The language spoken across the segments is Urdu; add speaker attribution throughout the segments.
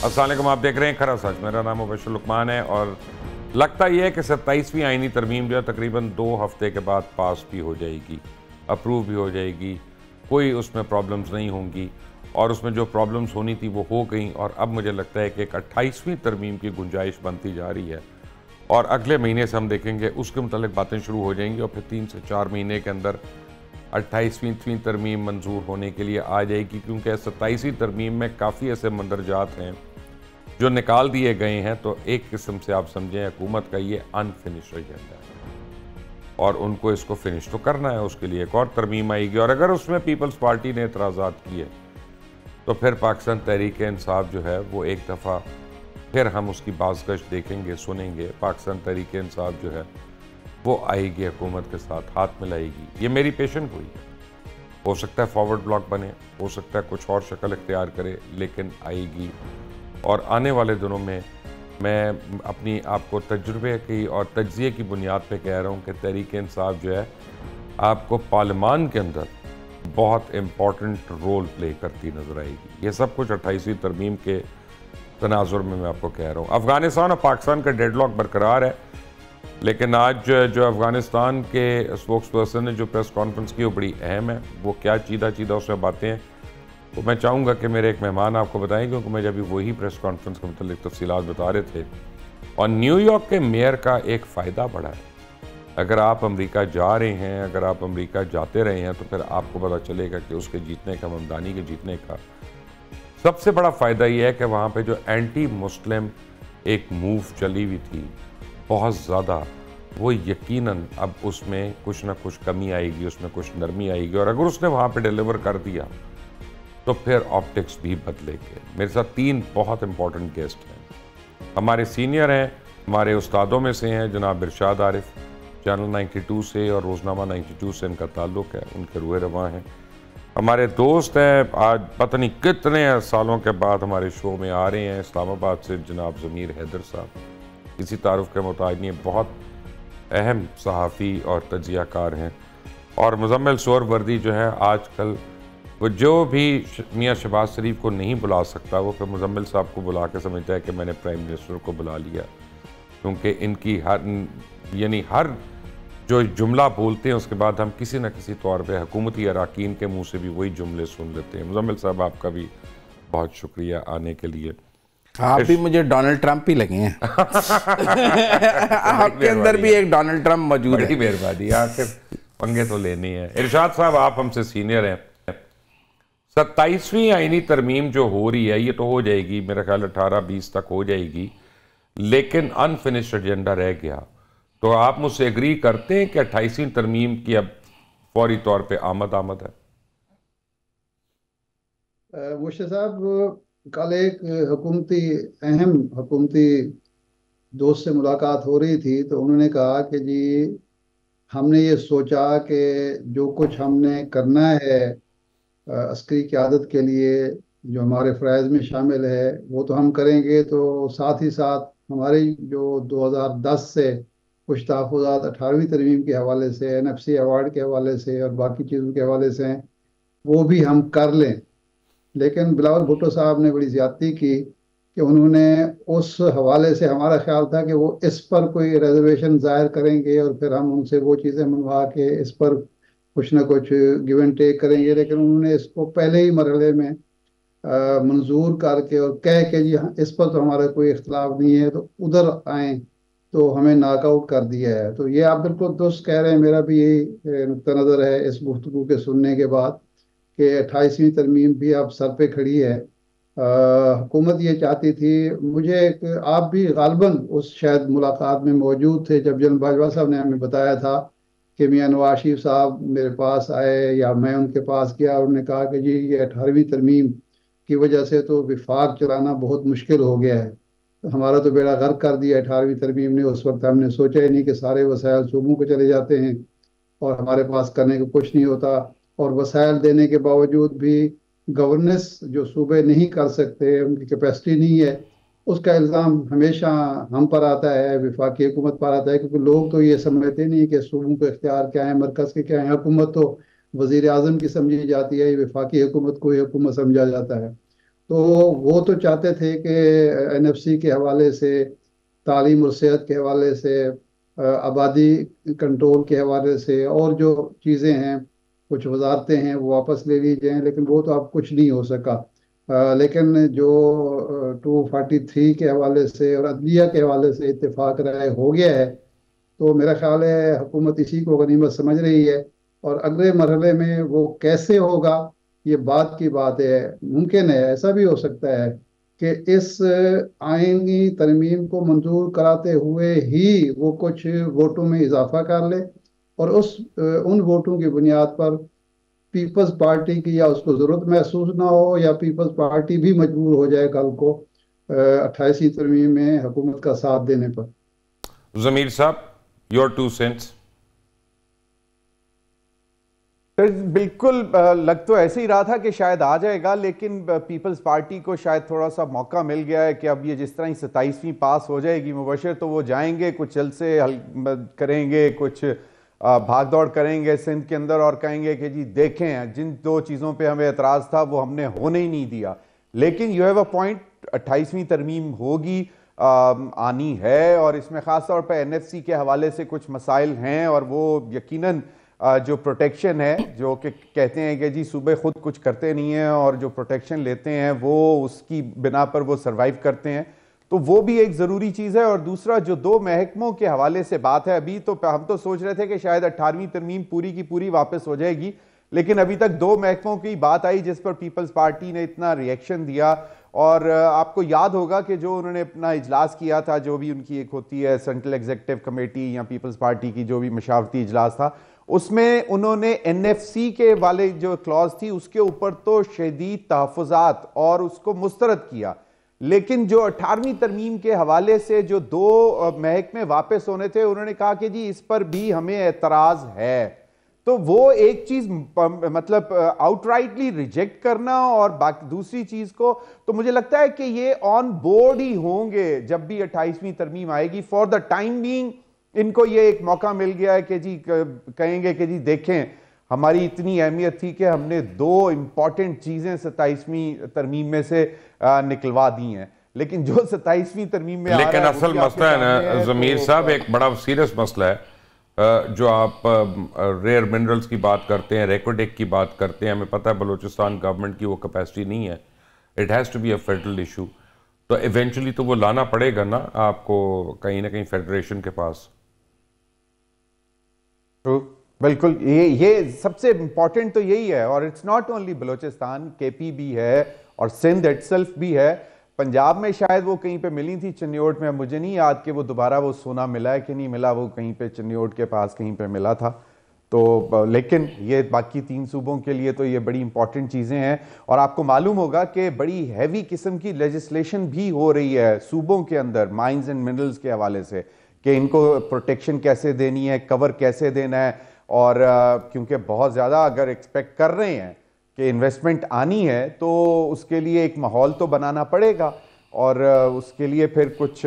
Speaker 1: السلام علیکم، آپ دیکھ رہے ہیں کھرا سچ۔ میرا نام مبشر لقمان ہے اور لگتا یہ ہے کہ 27ویں آئینی ترمیم جو ہے تقریباً 2 ہفتے کے بعد پاس بھی ہو جائے گی، اپروو بھی ہو جائے گی، کوئی اس میں پرابلمز نہیں ہوں گی، اور اس میں جو پرابلمز ہونی تھی وہ ہو گئیں، اور اب مجھے لگتا ہے کہ ایک 28ویں ترمیم کی گنجائش بنتی جا رہی ہے، اور اگلے مہینے سے ہم دیکھیں گے اس کے متعلق باتیں شروع ہو جائیں گی، اور پھر 3 سے 4 مہینے کے اندر 28ویں ترمیم منظور ہونے کے لیے آ جائے گی، کیونکہ 27ویں ترمیم میں کافی ایسے مندرجات ہیں جو نکال دیے گئے ہیں۔ تو ایک قسم سے آپ سمجھیں حکومت کا یہ انفنشڈ ایجنڈا ہے، اور ان کو اس کو فنش تو کرنا ہے، اس کے لیے ایک اور ترمیم آئے گی، اور اگر اس میں پیپلز پارٹی نے اعتراضات کیے تو پھر پاکستان تحریک انصاف جو ہے وہ ایک دفعہ پھر ہم اس کی بازگشت دیکھیں گے، سنیں گے۔ پاکستان تحریک انصاف جو ہے وہ آئے گی، حکومت کے ساتھ ہاتھ ملائے گی، یہ میری پیشن گوئی ہے۔ ہو سکتا ہے فارورڈ بلاک بنے، ہو سکتا ہے کچھ اور شکل اختیار کرے، لیکن آئے گی۔ اور آنے والے دنوں میں میں اپنی آپ کو تجربے کی اور تجزیے کی بنیاد پہ کہہ رہا ہوں کہ تحریک انصاف جو ہے آپ کو پارلیمان کے اندر بہت امپورٹنٹ رول پلے کرتی نظر آئے گی۔ یہ سب کچھ 28ویں ترمیم کے تناظر میں آپ کو کہہ رہا ہوں۔ افغانستان اور پاکستان کا ڈیڈ لاک برقرار ہے، لیکن آج جو افغانستان کے اسپوکس پرسن نے جو پریس کانفرنس کی وہ بڑی اہم ہے۔ وہ کیا چیدہ اس میں باتیں ہیں وہ میں چاہوں گا کہ میرے ایک مہمان آپ کو بتائیں، کیونکہ مجھے ابھی وہی پریس کانفرنس کے متعلق تفصیلات بتا رہے تھے۔ اور نیو یارک کے میئر کا ایک فائدہ بڑا ہے، اگر آپ امریکہ جا رہے ہیں، اگر آپ امریکہ جاتے رہے ہیں، تو پھر آپ کو پتہ چلے گا کہ اس کے جیتنے کا، ممدانی کے جیتنے کا سب سے بڑا فائدہ یہ ہے کہ وہاں پہ جو اینٹی مسلم ایک موو چلی ہوئی تھی بہت زیادہ، وہ یقیناً اب اس میں کچھ نہ کچھ کمی آئے گی، اس میں کچھ نرمی آئے گی، اور اگر اس نے وہاں پہ ڈیلیور کر دیا تو پھر آپٹکس بھی بدلے گے۔ میرے ساتھ 3 بہت امپورٹنٹ گیسٹ ہیں، ہمارے سینئر ہیں، ہمارے استادوں میں سے ہیں جناب ارشاد عارف، چینل 92 سے اور روزنامہ 92 سے ان کا تعلق ہے، ان کے روح رواں ہیں۔ ہمارے دوست ہیں، آج پتہ نہیں کتنے سالوں کے بعد ہمارے شو میں آ رہے ہیں، اسلام آباد سے جناب ضمیر حیدر صاحب، اسی تعارف کے محتاج نہیں، بہت اہم صحافی اور تجزیہ کار ہیں۔ اور مزمل سور وردی جو ہے آج کل وہ جو بھی میاں شہباز شریف کو نہیں بلا سکتا، وہ پھر مزمل صاحب کو بلا کے سمجھتا ہے کہ میں نے پرائم منسٹر کو بلا لیا، کیونکہ ان کی ہر جو جملہ بولتے ہیں اس کے بعد ہم کسی نہ کسی طور پہ حکومتی اراکین کے منہ سے بھی وہی جملے سن لیتے ہیں۔ مزمل صاحب آپ کا بھی بہت شکریہ آنے کے لیے۔
Speaker 2: آپ بھی مجھے ڈونلڈ ٹرمپ ہی لگے ہیں، آپ کے اندر بھی ایک ڈونلڈ ٹرمپ موجود ہے۔
Speaker 1: بڑی مہربانی، آخر پنگے تو لینی ہے۔ ارشاد صاحب آپ ہم سے سینئر ہیں، 27ویں آئینی ترمیم جو ہو رہی ہے یہ تو ہو جائے گی، میرا خیال 18-20 تک ہو جائے گی، لیکن انفنشڈ ایجنڈا رہ گیا۔ تو آپ مجھ سے ایگری کرتے ہیں کہ 28ویں ترمیم کی اب فوری طور پہ آمد ہے؟
Speaker 3: مشرف صاحب، کل ایک اہم حکومتی دوست سے ملاقات ہو رہی تھی، تو انہوں نے کہا کہ جی ہم نے یہ سوچا کہ جو کچھ ہم نے کرنا ہے عسکری قیادت کے لیے جو ہمارے فرائض میں شامل ہے وہ تو ہم کریں گے، تو ساتھ ہی ساتھ ہماری جو 2010 سے کچھ تحفظات 18ویں ترمیم کے حوالے سے، NFC ایوارڈ کے حوالے سے اور باقی چیزوں کے حوالے سے ہیں، وہ بھی ہم کر لیں۔ لیکن بلاول بھٹو صاحب نے بڑی زیادتی کی کہ انہوں نے اس حوالے سے، ہمارا خیال تھا کہ وہ اس پر کوئی ریزرویشن ظاہر کریں گے اور پھر ہم ان سے وہ چیزیں منوا کے اس پر کچھ نہ کچھ گیو اینڈ ٹیک کریں گے، لیکن انہوں نے اس کو پہلے ہی مرحلے میں منظور کر کے اور کہہ کہ جی اس پر تو ہمارا کوئی اختلاف نہیں ہے، تو ادھر آئیں، تو ہمیں ناک آؤٹ کر دیا ہے۔ تو یہ آپ بالکل درست کہہ رہے ہیں، میرا بھی یہی نقطہ نظر ہے اس گفتگو کے سننے کے بعد کہ 28ویں ترمیم بھی اب سر پہ کھڑی ہے۔ حکومت یہ چاہتی تھی، آپ بھی غالباً اس شاید ملاقات میں موجود تھے جب جنرل باجوہ صاحب نے ہمیں بتایا تھا کہ میاں نواز شریف صاحب میرے پاس آئے یا میں ان کے پاس گیا، اور انہوں نے کہا کہ جی یہ 18ویں ترمیم کی وجہ سے تو وفاق چلانا بہت مشکل ہو گیا ہے، ہمارا تو بیڑا غرق کر دیا 18ویں ترمیم نے۔ اس وقت ہم نے سوچا ہی نہیں کہ سارے وسائل صوبوں کو چلے جاتے ہیں اور ہمارے پاس کرنے کو کچھ نہیں ہوتا، اور وسائل دینے کے باوجود بھی گورننس جو صوبے نہیں کر سکتے، ان کی کیپیسٹی نہیں ہے، اس کا الزام ہمیشہ ہم پر آتا ہے، وفاقی حکومت پر آتا ہے، کیونکہ لوگ تو یہ سمجھتے نہیں کہ صوبوں کو اختیار کیا ہے، مرکز کے کیا ہے۔ حکومت تو وزیر اعظم کی سمجھی جاتی ہے، وفاقی حکومت کو یہ حکومت سمجھا جاتا ہے۔ تو وہ تو چاہتے تھے کہ NFC کے حوالے سے، تعلیم اور صحت کے حوالے سے، آبادی کنٹرول کے حوالے سے، اور جو چیزیں ہیں، کچھ وزارتیں ہیں وہ واپس لے لی جائیں، لیکن وہ تو اب کچھ نہیں ہو سکا۔ لیکن جو 243 کے حوالے سے اور عدلیہ کے حوالے سے اتفاق رائے ہو گیا ہے، تو میرا خیال ہے حکومت اسی کو غنیمت سمجھ رہی ہے، اور اگلے مرحلے میں وہ کیسے ہوگا یہ بات کی بات ہے۔ ممکن ہے، ایسا بھی ہو سکتا ہے کہ اس آئینی ترمیم کو منظور کراتے ہوئے ہی وہ کچھ ووٹوں میں اضافہ کر لے، اور ان ووٹوں کی بنیاد پر پیپلز پارٹی کی یا اس کو ضرورت محسوس نہ ہو، یا پیپلز پارٹی بھی مجبور ہو جائے کل کو 28ویں ترمیم میں حکومت کا ساتھ دینے پر۔
Speaker 1: ضمیر صاحب، یور 2 cents۔
Speaker 4: بالکل لگ تو ایسے ہی رہا تھا کہ شاید آ جائے گا، لیکن پیپلز پارٹی کو شاید تھوڑا سا موقع مل گیا ہے کہ اب یہ جس طرح ہی 27ویں پاس ہو جائے گی مبشر، تو وہ جائیں گے، کچھ جلسے کریں گے، کچھ بھاگ دوڑ کریں گے سندھ کے اندر، اور کہیں گے کہ جی دیکھیں جن 2 چیزوں پہ ہمیں اعتراض تھا وہ ہم نے ہونے ہی نہیں دیا۔ لیکن یو ہیو اے پوائنٹ، 28ویں ترمیم ہوگی، آنی ہے، اور اس میں خاص طور پہ NFC کے حوالے سے کچھ مسائل ہیں، اور وہ یقیناً جو پروٹیکشن ہے، جو کہ کہتے ہیں کہ جی صوبے خود کچھ کرتے نہیں ہیں، اور جو پروٹیکشن لیتے ہیں وہ اس کی بنا پر وہ سروائیو کرتے ہیں، تو وہ بھی ایک ضروری چیز ہے۔ اور دوسرا جو 2 محکموں کے حوالے سے بات ہے، ابھی تو ہم تو سوچ رہے تھے کہ شاید 18ویں ترمیم پوری کی پوری واپس ہو جائے گی، لیکن ابھی تک 2 محکموں کی بات آئی جس پر پیپلز پارٹی نے اتنا ریئیکشن دیا۔ اور آپ کو یاد ہوگا کہ جو انہوں نے اپنا اجلاس کیا تھا، جو بھی ان کی ایک ہوتی ہے سینٹرل ایگزیکٹو کمیٹی یا پیپلز پارٹی کی جو بھی مشاورتی اجلاس تھا، اس میں انہوں نے NFC کے والے جو کلاز تھی اس کے اوپر تو شدید تحفظات اور اس کو مسترد کیا، لیکن جو 18ویں ترمیم کے حوالے سے جو 2 محکمے واپس ہونے تھے، انہوں نے کہا کہ جی اس پر بھی ہمیں اعتراض ہے۔ تو وہ ایک چیز مطلب آؤٹ رائٹلی ریجیکٹ کرنا، اور دوسری چیز کو تو مجھے لگتا ہے کہ یہ آن بورڈ ہی ہوں گے جب بھی 28ویں ترمیم آئے گی۔ For the time being in کو یہ ایک موقع مل گیا ہے کہ جی کہیں گے کہ جی دیکھیں ہماری اتنی اہمیت تھی کہ ہم نے 2 امپورٹنٹ چیزیں 27ویں ترمیم میں سے نکلوا دی ہیں، لیکن جو 27ویں ترمیم میں
Speaker 1: لیکن اصل مسئلہ ہے نا ضمیر صاحب، ایک بڑا سیریس مسئلہ ہے، جو آپ ریئر منرلز کی بات کرتے ہیں، ریکوڈیک کی بات کرتے ہیں، ہمیں پتہ ہے بلوچستان گورنمنٹ کی وہ کیپیسٹی نہیں ہے، it has to be a federal issue, تو ایونچولی تو وہ لانا پڑے گا نا آپ کو کہیں نہ کہیں فیڈریشن کے پاس۔
Speaker 4: بالکل، یہ سب سے امپورٹنٹ تو یہی ہے، اور it's not only Balochistan, KP بھی ہے اور سندھ اٹ سیلف بھی ہے۔ پنجاب میں شاید وہ کہیں پہ ملی تھی چنیوٹ میں، مجھے نہیں یاد کہ وہ دوبارہ وہ سونا ملا ہے کہ نہیں ملا، وہ کہیں پہ چنیوٹ کے پاس کہیں پہ ملا تھا، تو لیکن یہ باقی 3 صوبوں کے لیے تو یہ بڑی امپورٹنٹ چیزیں ہیں۔ اور آپ کو معلوم ہوگا کہ بڑی ہیوی قسم کی لیجسلیشن بھی ہو رہی ہے صوبوں کے اندر مائنز اینڈ منرلز کے حوالے سے، کہ ان کو پروٹیکشن کیسے دینی ہے، کور کیسے دینا ہے، اور کیونکہ بہت زیادہ اگر ایکسپیکٹ کر رہے ہیں کہ انویسٹمنٹ آنی ہے تو اس کے لیے ایک ماحول تو بنانا پڑے گا، اور اس کے لیے پھر کچھ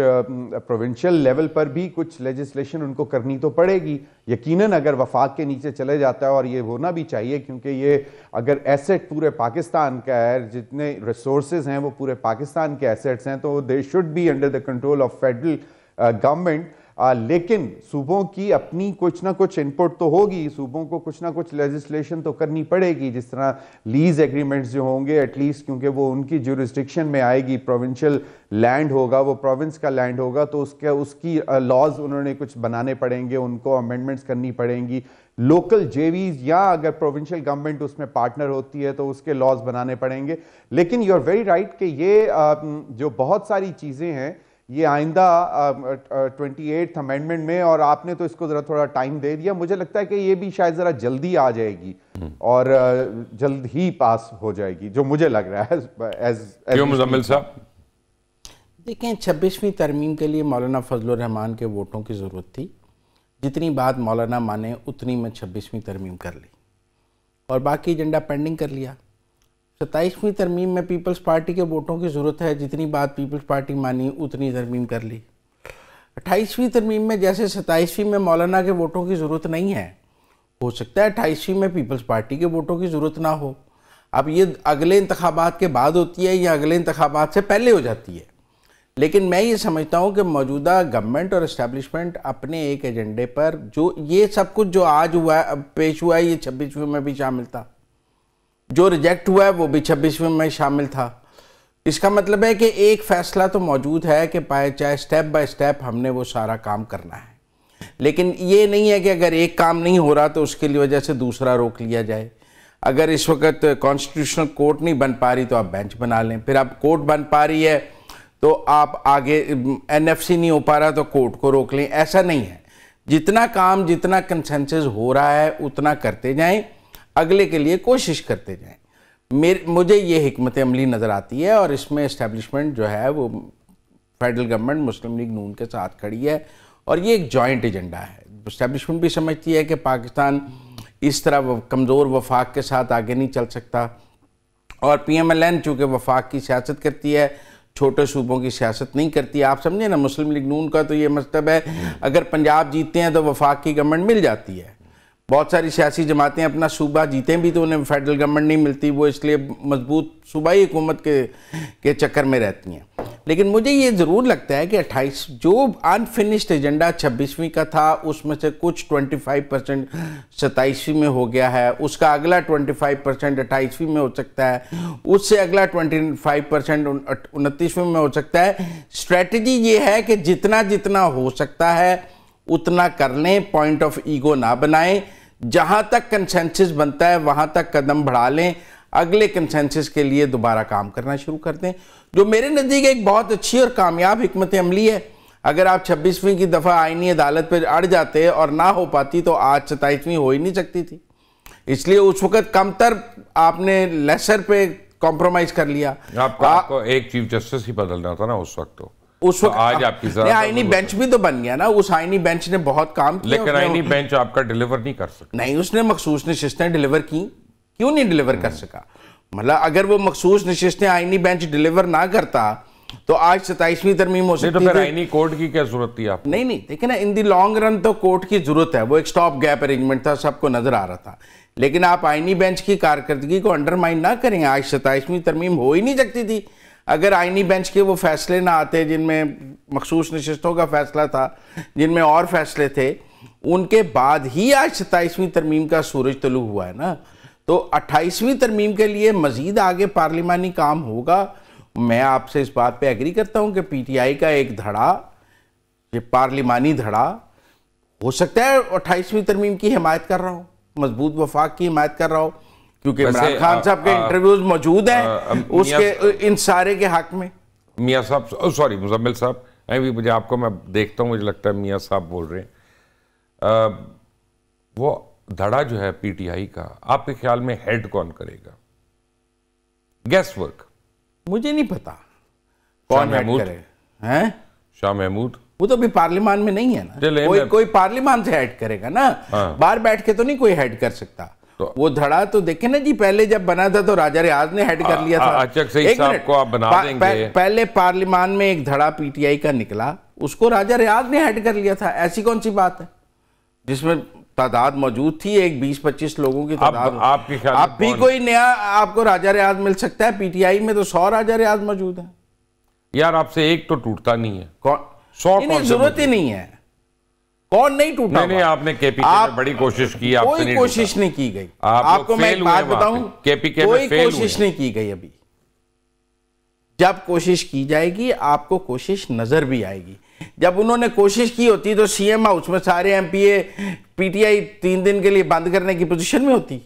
Speaker 4: پروونشل لیول پر بھی کچھ لیجسلیشن ان کو کرنی تو پڑے گی یقیناً، اگر وفاق کے نیچے چلے جاتا ہے، اور یہ ہونا بھی چاہیے کیونکہ یہ اگر ایسٹ پورے پاکستان کا ہے، جتنے ریسورسز ہیں وہ پورے پاکستان کے ایسٹس ہیں، تو they should be under the control of federal government. لیکن صوبوں کی اپنی کچھ نہ کچھ انپٹ تو ہوگی، صوبوں کو کچھ نہ کچھ لیجسلیشن تو کرنی پڑے گی، جس طرح لیز ایگریمنٹس جو ہوں گے ایٹ لیسٹ، کیونکہ وہ ان کی جورسڈکشن میں آئے گی، پروونشل لینڈ ہوگا، وہ پروونس کا لینڈ ہوگا، تو اس کی لاز انہوں نے کچھ بنانے پڑیں گے، ان کو امینڈمنٹس کرنی پڑیں گی، لوکل JVs یا اگر پروونشل گورنمنٹ اس میں پارٹنر ہوتی ہے تو اس کے لاز بنانے پڑیں گے۔ لیکن یو آر ویری رائٹ کہ یہ جو بہت ساری چیزیں ہیں یہ آئندہ 28th امینڈمنٹ میں، اور آپ نے تو اس کو ذرا تھوڑا ٹائم دے دیا، مجھے لگتا ہے کہ یہ بھی شاید ذرا جلدی آ جائے گی اور جلد ہی پاس ہو جائے گی، جو مجھے لگ رہا ہے۔
Speaker 1: کیوں مزمل صاحب؟
Speaker 2: دیکھیں 26ویں ترمیم کے لیے مولانا فضل الرحمان کے ووٹوں کی ضرورت تھی، جتنی بات مولانا مانے اتنی میں 26ویں ترمیم کر لی اور باقی ایجنڈا پینڈنگ کر لیا۔ 27ویں ترمیم میں پیپلز پارٹی کے ووٹوں کی ضرورت ہے، جتنی بات پیپلز پارٹی مانی اتنی ترمیم کر لی۔ 28ویں ترمیم میں جیسے 27ویں میں مولانا کے ووٹوں کی ضرورت نہیں ہے، ہو سکتا ہے 28ویں میں پیپلز پارٹی کے ووٹوں کی ضرورت نہ ہو، اب یہ اگلے انتخابات کے بعد ہوتی ہے یا اگلے انتخابات سے پہلے ہو جاتی ہے، لیکن میں یہ سمجھتا ہوں کہ موجودہ گورنمنٹ اور اسٹیبلشمنٹ اپنے ایک ایجنڈے پر جو یہ سب کچھ جو آج ہوا ہے پیش ہوا ہے یہ 26ویں میں بھی شامل تھا، جو ریجیکٹ ہوا ہے وہ بھی 26ویں میں شامل تھا. اس کا مطلب ہے کہ ایک فیصلہ تو موجود ہے کہ چاہے سٹیپ بائی سٹیپ ہم نے وہ سارا کام کرنا ہے، لیکن یہ نہیں ہے کہ اگر ایک کام نہیں ہو رہا تو اس کی وجہ سے دوسرا روک لیا جائے. اگر اس وقت کانسٹیٹیوشنل کورٹ نہیں بن پا رہی تو آپ بینچ بنا لیں، پھر اب کورٹ بن پا رہی ہے تو آپ آگے این ایف سی نہیں ہو پا رہا تو کورٹ کو روک لیں. ایسا نہیں ہے، جتنا کام جتنا کنسنسس ہو رہا ہے اتنا کرتے جائیں، اگلے کے لیے کوشش کرتے جائیں. مجھے یہ حکمت عملی نظر آتی ہے اور اس میں اسٹیبلشمنٹ جو ہے وہ فیڈرل گورنمنٹ مسلم لیگ نون کے ساتھ کھڑی ہے اور یہ ایک جوائنٹ ایجنڈا ہے. اسٹیبلشمنٹ بھی سمجھتی ہے کہ پاکستان اس طرح کمزور وفاق کے ساتھ آگے نہیں چل سکتا، اور پی ایم ایل این چونکہ وفاق کی سیاست کرتی ہے، چھوٹے صوبوں کی سیاست نہیں کرتی. آپ سمجھیں نا، مسلم لیگ نون کا تو یہ مطلب ہے اگر پنجاب جیتتے ہیں تو وفاق کی گورنمنٹ مل جاتی ہے. بہت ساری سیاسی جماعتیں اپنا صوبہ جیتیں بھی تو انہیں فیڈرل گورنمنٹ نہیں ملتی، وہ اس لیے مضبوط صوبائی حکومت کے چکر میں رہتی ہیں. لیکن مجھے یہ ضرور لگتا ہے کہ 28 جو انفنشڈ ایجنڈا 26ویں کا تھا اس میں سے کچھ 25% 27ویں میں ہو گیا ہے، اس کا اگلا 25% 28ویں میں ہو سکتا ہے، اس سے اگلا 25% 29ویں میں ہو سکتا ہے. اسٹریٹجی یہ ہے کہ جتنا جتنا ہو سکتا ہے اتنا کر لیں، پوائنٹ آف ایگو نہ بنائیں، جہاں تک کنسنسس بنتا ہے وہاں تک قدم بڑھا لیں، اگلے کنسنسس کے لیے دوبارہ کام کرنا شروع کر دیں، جو میرے نزدیک ایک بہت اچھی اور کامیاب حکمت عملی ہے. اگر آپ 26ویں کی دفعہ آئینی عدالت پہ اڑ جاتے اور نہ ہو پاتی تو آج 27ویں ہو ہی نہیں سکتی تھی. اس لیے اس وقت کم تر آپ نے لیسر پہ کمپرومائز کر لیا.
Speaker 1: آپ کو ایک چیف جسٹس ہی بدلنا تھا نا اس وقت، تو
Speaker 2: اس وقت
Speaker 1: آج آپ کی
Speaker 2: آئینی بینچ بھی تو بن گیا نا. اس آئینی بینچ نے بہت کام کیا،
Speaker 1: لیکن آئینی بینچ آپ کا ڈیلیور نہیں کر سکتا.
Speaker 2: نہیں، اس نے مخصوص نشستیں ڈیلیور کی، کیوں نہیں ڈیلیور کر سکا؟ مطلب اگر وہ مخصوص نشستیں آئینی بینچ ڈیلیور نہ کرتا تو آج 27ویں ترمیم ہو سکتی
Speaker 1: تھی. تو پھر آئینی کورٹ کی کیا ضرورت تھی آپ؟
Speaker 2: نہیں دیکھیں نا، ان دی لانگ رن تو کورٹ کی ضرورت ہے، وہ ایک سٹاپ گیپ ارینجمنٹ تھا، سب کو نظر آ رہا تھا. لیکن آپ آئینی بینچ کی کارکردگی کو انڈرمائن نہ کریں. آج 27ویں ترمیم ہو ہی نہیں سکتی تھی اگر آئینی بینچ کے وہ فیصلے نہ آتے جن میں مخصوص نشستوں کا فیصلہ تھا، جن میں اور فیصلے تھے. ان کے بعد ہی آج 27ویں ترمیم کا سورج طلوع ہوا ہے نا. تو 28ویں ترمیم کے لیے مزید آگے پارلیمانی کام ہوگا. میں آپ سے اس بات پہ ایگری کرتا ہوں کہ پی ٹی آئی کا ایک دھڑا، یہ پارلیمانی دھڑا ہو سکتا ہے 28ویں ترمیم کی حمایت کر رہا ہوں، مضبوط وفاق کی حمایت کر رہا ہوں، کیونکہ عمران خان صاحب کے انٹرویوز موجود ہیں اس کے ان سارے کے حق میں.
Speaker 1: میاں صاحب سوری مزمل صاحب، مجھے آپ کو میں دیکھتا ہوں مجھے لگتا ہے میاں صاحب بول رہے ہیں. وہ دھڑا جو ہے پی ٹی آئی کا، آپ کے خیال میں ہیڈ کون کرے گا؟ گیس ورک
Speaker 2: مجھے نہیں پتا کون ہیڈ کرے.
Speaker 1: شاہ محمود
Speaker 2: وہ تو بھی پارلیمان میں نہیں ہے نا، کوئی پارلیمان سے ہیڈ کرے گا نا، باہر بیٹھ کے تو نہیں کوئی ہیڈ کر سکتا. وہ دھڑا تو دیکھیں نا جی، پہلے جب بنا تھا تو راجہ ریاض نے ہیڈ کر لیا تھا. پہلے پارلیمان میں ایک دھڑا پی ٹی آئی کا نکلا، اس کو راجہ ریاض نے ہیڈ کر لیا تھا. ایسی کون سی بات ہے جس میں تعداد موجود تھی ایک 20-25 لوگوں کی تعداد؟ اب بھی کوئی نیا آپ کو راجہ ریاض مل سکتا ہے؟ پی ٹی آئی میں تو 100 راجہ ریاض موجود ہیں
Speaker 1: یار. آپ سے ایک تو ٹوٹتا نہیں ہے،
Speaker 2: 100 ضرورت ہی نہیں ہے. کون نہیں ٹوٹا؟
Speaker 1: نہیں، آپ نے کے پی کے میں بڑی کوشش کی،
Speaker 2: کوئی کوشش نہیں کی گئی. آپ کو میں ایک بات بتاؤں، کوئی کوشش نہیں کی گئی. ابھی جب کوشش کی جائے گی آپ کو کوشش نظر بھی آئے گی. جب انہوں نے کوشش کی ہوتی تو سی ایم ہاؤس میں سارے M P a P T I 3 دن کے لیے بند کرنے کی پوزیشن میں ہوتی.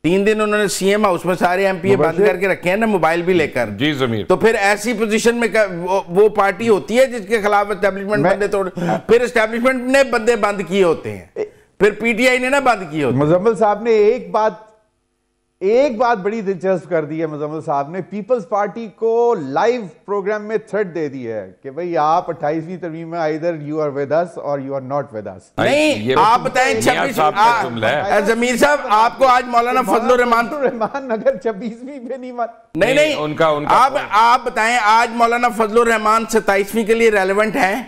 Speaker 2: 3 دن انہوں نے سی ایم ہاؤس میں سارے ایم پی اے بند کر کے رکھے ہیں نا، موبائل بھی لے کر.
Speaker 1: جی ضمیر.
Speaker 2: تو پھر ایسی پوزیشن میں وہ پارٹی ہوتی ہے جس کے خلاف اسٹیبلشمنٹ بندے توڑ، پھر اسٹیبلشمنٹ نے بندے بند کیے ہوتے ہیں، پھر پی ٹی آئی نے نا بند کیے ہوتے ہیں.
Speaker 4: مزمل صاحب نے ایک بات بڑی دلچسپ کر دی ہے. مزمل صاحب نے پیپلز پارٹی کو لائیو پروگرام میں تھریٹ دے دی ہے کہ بھئی آپ 28ویں ترمیم میں either you are with us or you are not with us.
Speaker 2: نہیں، آپ بتائیں 26 ضمیر صاحب، آپ کو آج مولانا فضل
Speaker 4: الرحمان اگر 26ویں پہ نہیں
Speaker 2: نہیں آپ بتائیں آج مولانا فضل الرحمان 27ویں کے لیے ریلیونٹ ہیں؟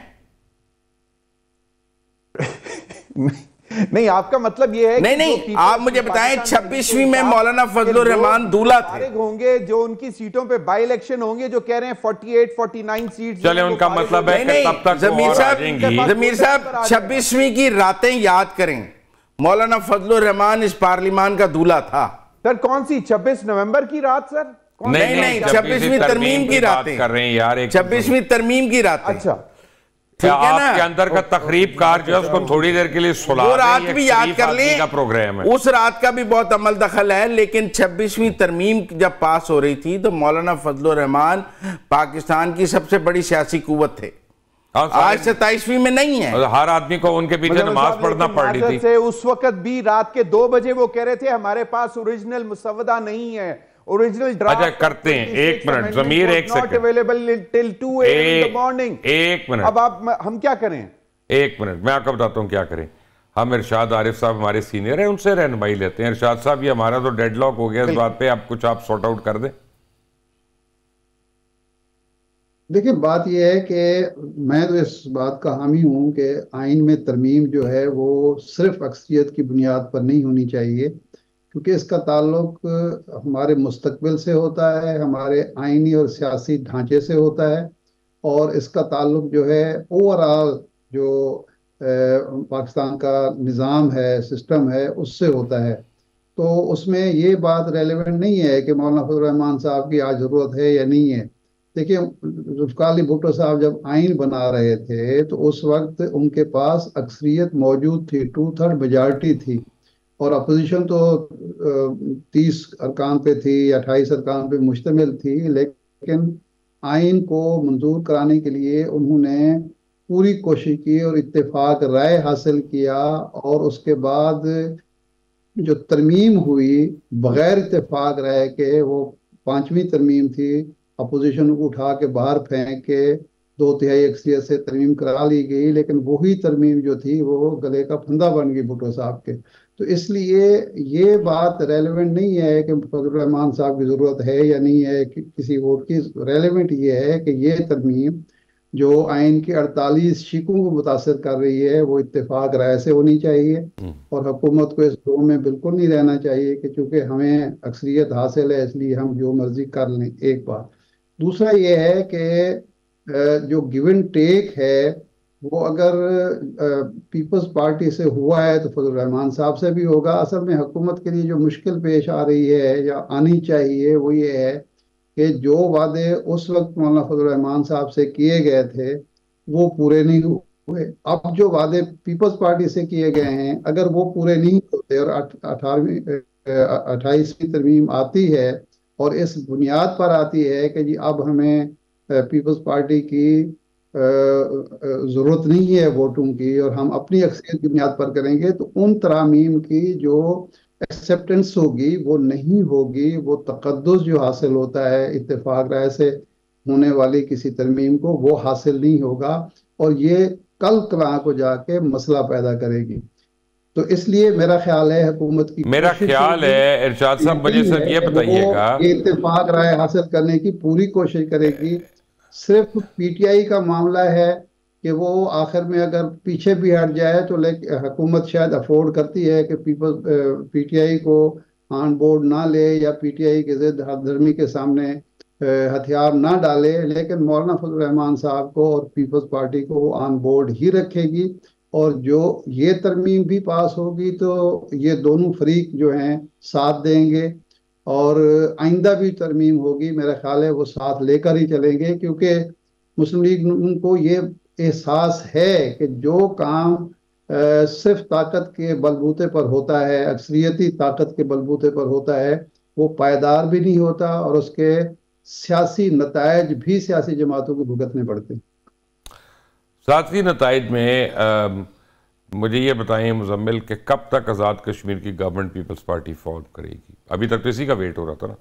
Speaker 4: نہیں آپ کا مطلب یہ ہے
Speaker 2: نہیں آپ مجھے بتائیں 26ویں میں مولانا فضل الرحمان دولہ تھے
Speaker 4: ہوں گے جو ان کی سیٹوں پہ بائی الیکشن ہوں گے جو کہہ رہے ہیں 48-49 سیٹس
Speaker 1: چلے ان کا مطلب ہے کہ تب تک
Speaker 2: ضمیر صاحب 26ویں کی راتیں یاد کریں مولانا فضل الرحمان اس پارلیمان کا دولہ تھا
Speaker 4: سر کون سی 26 نومبر کی رات سر
Speaker 2: نہیں 26ویں ترمیم کی راتیں
Speaker 1: کر رہے ہیں یار
Speaker 2: 26ویں ترمیم کی راتیں
Speaker 4: اچھا
Speaker 1: کیا آپ کے اندر کا تقریب کار جو ہے اس کو تھوڑی دیر کے لیے سلا
Speaker 2: وہ رات بھی یاد کر لیں
Speaker 1: پروگرام ہے
Speaker 2: اس رات کا بھی بہت عمل دخل ہے لیکن 26ویں ترمیم جب پاس ہو رہی تھی تو مولانا فضل الرحمان پاکستان کی سب سے بڑی سیاسی قوت تھے آج 27ویں میں نہیں ہے
Speaker 1: ہر آدمی کو ان کے پیچھے نماز پڑھنا پڑ رہی تھی
Speaker 4: اس وقت بھی رات کے 2 بجے وہ کہہ رہے تھے ہمارے پاس اوریجنل مسودہ نہیں ہے اوریجنل ڈرافٹ
Speaker 1: اچھا کرتے ہیں ایک منٹ ضمیر ایک سیکنڈ ایک منٹ
Speaker 4: اب آپ ہم کیا کریں
Speaker 1: ایک منٹ میں آپ کو بتاتا ہوں کیا کریں ہم ارشاد عارف صاحب ہمارے سینئر ہیں ان سے رہنمائی لیتے ہیں ارشاد صاحب یہ ہمارا تو ڈیڈ لاک ہو گیا اس بات پہ اب کچھ آپ سارٹ آؤٹ کر دیں
Speaker 3: دیکھیں بات یہ ہے کہ میں تو اس بات کا حامی ہوں کہ آئین میں ترمیم جو ہے وہ صرف اکثریت کی بنیاد پر نہیں ہونی چاہیے کیونکہ اس کا تعلق ہمارے مستقبل سے ہوتا ہے ہمارے آئینی اور سیاسی ڈھانچے سے ہوتا ہے اور اس کا تعلق جو ہے اوورآل جو پاکستان کا نظام ہے سسٹم ہے اس سے ہوتا ہے تو اس میں یہ بات ریلیونٹ نہیں ہے کہ مولانا فضل الرحمان صاحب کی آج ضرورت ہے یا نہیں ہے دیکھیں ذوالفقار علی بھٹو صاحب جب آئین بنا رہے تھے تو اس وقت ان کے پاس اکثریت موجود تھی 2/3 میجارٹی تھی اور اپوزیشن تو 30 ارکان پہ تھی 28 ارکان پہ مشتمل تھی لیکن آئین کو منظور کرانے کے لیے انہوں نے پوری کوشش کی اور اتفاق رائے حاصل کیا اور اس کے بعد جو ترمیم ہوئی بغیر اتفاق رائے کے وہ 5ویں ترمیم تھی اپوزیشن کو اٹھا کے باہر پھینک کے 2/3 اکثریت سے ترمیم کرا لی گئی لیکن وہی ترمیم جو تھی وہ گلے کا پھندا بن گئی بھٹو صاحب کے تو اس لیے یہ بات ریلیونٹ نہیں ہے کہ فضل الرحمان صاحب کی ضرورت ہے یا نہیں ہے کسی ووٹ کی ریلیونٹ یہ ہے کہ یہ ترمیم جو آئین کے 48 شقوں کو متاثر کر رہی ہے وہ اتفاق رائے سے ہونی چاہیے اور حکومت کو اس دو میں بالکل نہیں رہنا چاہیے کہ چونکہ ہمیں اکثریت حاصل ہے اس لیے ہم جو مرضی کر لیں ایک بات دوسرا یہ ہے کہ جو گیو اینڈ ٹیک ہے وہ اگر پیپلز پارٹی سے ہوا ہے تو فضل الرحمان صاحب سے بھی ہوگا اصل میں حکومت کے لیے جو مشکل پیش آ رہی ہے یا آنی چاہیے وہ یہ ہے کہ جو وعدے اس وقت مولانا فضل الرحمان صاحب سے کیے گئے تھے وہ پورے نہیں ہوئے اب جو وعدے پیپلز پارٹی سے کیے گئے ہیں اگر وہ پورے نہیں ہوتے اور 28ویں ترمیم آتی ہے اور اس بنیاد پر آتی ہے کہ جی اب ہمیں پیپلز پارٹی کی ضرورت نہیں ہے ووٹوں کی اور ہم اپنی اکثریت کی بنیاد پر کریں گے تو ان ترامیم کی جو ایکسیپٹنس ہوگی وہ نہیں ہوگی وہ تقدس جو حاصل ہوتا ہے اتفاق رائے سے ہونے والی کسی ترمیم کو وہ حاصل نہیں ہوگا اور یہ کل کلاں کو جا کے مسئلہ پیدا کرے گی تو اس لیے میرا خیال ہے حکومت کی
Speaker 1: میرا خیال ہے ارشاد صاحب مجھے صرف یہ بتائیے گا
Speaker 3: اتفاق رائے حاصل کرنے کی پوری کوشش کرے گی صرف پی ٹی آئی کا معاملہ ہے کہ وہ آخر میں اگر پیچھے بھی ہٹ جائے تو حکومت شاید افورڈ کرتی ہے کہ پی ٹی آئی کو آن بورڈ نہ لے یا پی ٹی آئی کے ضد ہر دھرمی کے سامنے ہتھیار نہ ڈالے لیکن مولانا فضل الرحمان صاحب کو اور پیپلز پارٹی کو وہ آن بورڈ ہی رکھے گی اور جو یہ ترمیم بھی پاس ہوگی تو یہ دونوں فریق جو ہیں ساتھ دیں گے اور آئندہ بھی ترمیم ہوگی میرا خیال ہے وہ ساتھ لے کر ہی چلیں گے کیونکہ مسلم لیگ کو یہ احساس ہے کہ جو کام صرف طاقت کے بلبوتے پر ہوتا ہے اکثریتی طاقت کے بلبوتے پر ہوتا ہے وہ پائیدار بھی نہیں ہوتا اور اس کے سیاسی نتائج بھی سیاسی جماعتوں کو بھگتنے پڑتے ہیں
Speaker 1: سیاسی نتائج میں مجھے یہ بتائیں مزمل کہ کب تک آزاد کشمیر کی گورنمنٹ پیپلز پارٹی فارم کرے گی ابھی تک تو اسی کا ویٹ ہو رہا تھا نا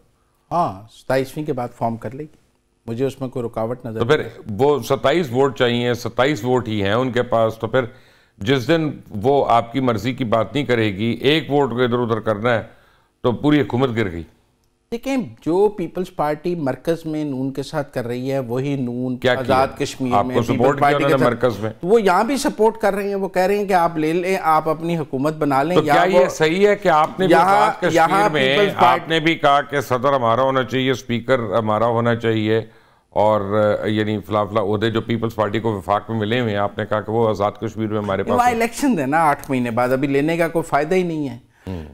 Speaker 2: ہاں 27ویں کے بعد فارم کر لے گی مجھے اس میں کوئی رکاوٹ نظر
Speaker 1: تو پھر وہ 27 ووٹ چاہیے 27 ووٹ ہی ہیں ان کے پاس تو پھر جس دن وہ آپ کی مرضی کی بات نہیں کرے گی ایک ووٹ کو ادھر ادھر کرنا ہے تو پوری حکومت گر گئی
Speaker 2: دیکھیں جو پیپلز پارٹی مرکز میں نون کے ساتھ کر رہی ہے وہی نون آزاد کشمیر میں پیپلز پارٹی کے مرکز میں وہ یہاں بھی سپورٹ کر رہے ہیں. وہ کہہ رہے ہیں کہ آپ لے لیں, آپ اپنی حکومت بنا لیں.
Speaker 1: تو کیا یہ صحیح ہے کہ آپ نے بھی آزاد کشمیر میں آپ نے بھی کہا کہ صدر ہمارا ہونا چاہیے, اسپیکر ہمارا ہونا چاہیے, اور یعنی فلاں فلاں عہدے جو پیپلز پارٹی کو وفاق میں ملے ہوئے ہیں, آپ نے کہا کہ وہ آزاد کشمیر میں ہمارے پاس
Speaker 2: الیکشن ہے نا 8 مہینے بعد, ابھی لینے کا کوئی فائدہ ہی نہیں ہے.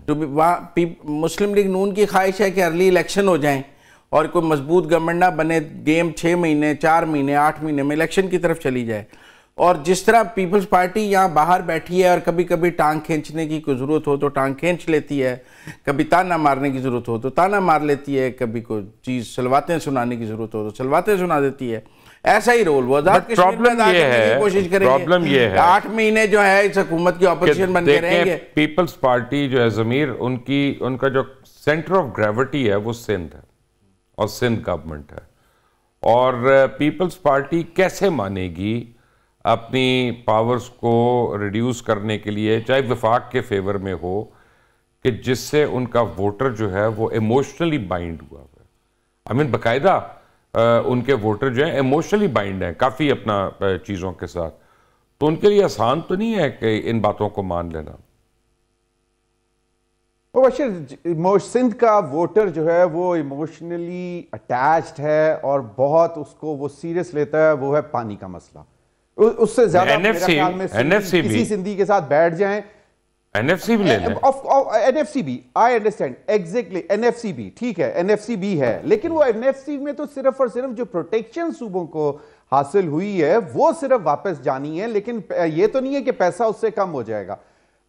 Speaker 2: تو وہاں مسلم لیگ نون کی خواہش ہے کہ ارلی الیکشن ہو جائیں اور کوئی مضبوط گورنمنٹ نہ بنے, گیم 6 مہینے 4 مہینے 8 مہینے میں الیکشن کی طرف چلی جائے. اور جس طرح پیپلز پارٹی یہاں باہر بیٹھی ہے اور کبھی کبھی ٹانگ کھینچنے کی کوئی ضرورت ہو تو ٹانگ کھینچ لیتی ہے, کبھی تانا مارنے کی ضرورت ہو تو تانا مار لیتی ہے, کبھی کوئی چیز سلواتیں سنانے کی ضرورت ہو تو سلواتیں سنا دیتی ہے. ایسا ہی رول وہ آزاد کشمیر میں ادا کرنے کی کوشش کریں گے.
Speaker 1: پرابلم یہ ہے
Speaker 2: 8 مہینے جو ہے اس حکومت کی اپوزیشن بن کے رہیں گے.
Speaker 1: پیپلز پارٹی جو ہے ضمیر ان کا جو سینٹر آف گریوٹی ہے وہ سندھ ہے اور سندھ گورنمنٹ ہے, اور پیپلز پارٹی کیسے مانے گی اپنی پاورز کو ریڈیوس کرنے کے لیے, چاہے وفاق کے فیور میں ہو, کہ جس سے ان کا ووٹر جو ہے وہ ایموشنلی بائنڈ ہوا ہے. I mean باقاعدہ ان کے ووٹر جو ہیں ایموشنلی بائنڈ ہیں کافی اپنا چیزوں کے ساتھ, تو ان کے لیے آسان تو نہیں ہے کہ ان باتوں کو مان لینا.
Speaker 4: سندھ کا ووٹر جو ہے وہ ایموشنلی اٹیچڈ ہے اور بہت اس کو وہ سیریس لیتا ہے, وہ ہے پانی کا مسئلہ. اس سے زیادہ میرے خیال میں کسی سندھی کے ساتھ بیٹھ جائیں,
Speaker 1: این ایف سی بھی لے لیں,
Speaker 4: این ایف سی بھی, I understand exactly, N F C بھی ٹھیک ہے, این ایف سی بھی ہے, لیکن وہ این ایف سی میں تو صرف اور صرف جو پروٹیکشن صوبوں کو حاصل ہوئی ہے وہ صرف واپس جانی ہے, لیکن یہ تو نہیں ہے کہ پیسہ اس سے کم ہو جائے گا.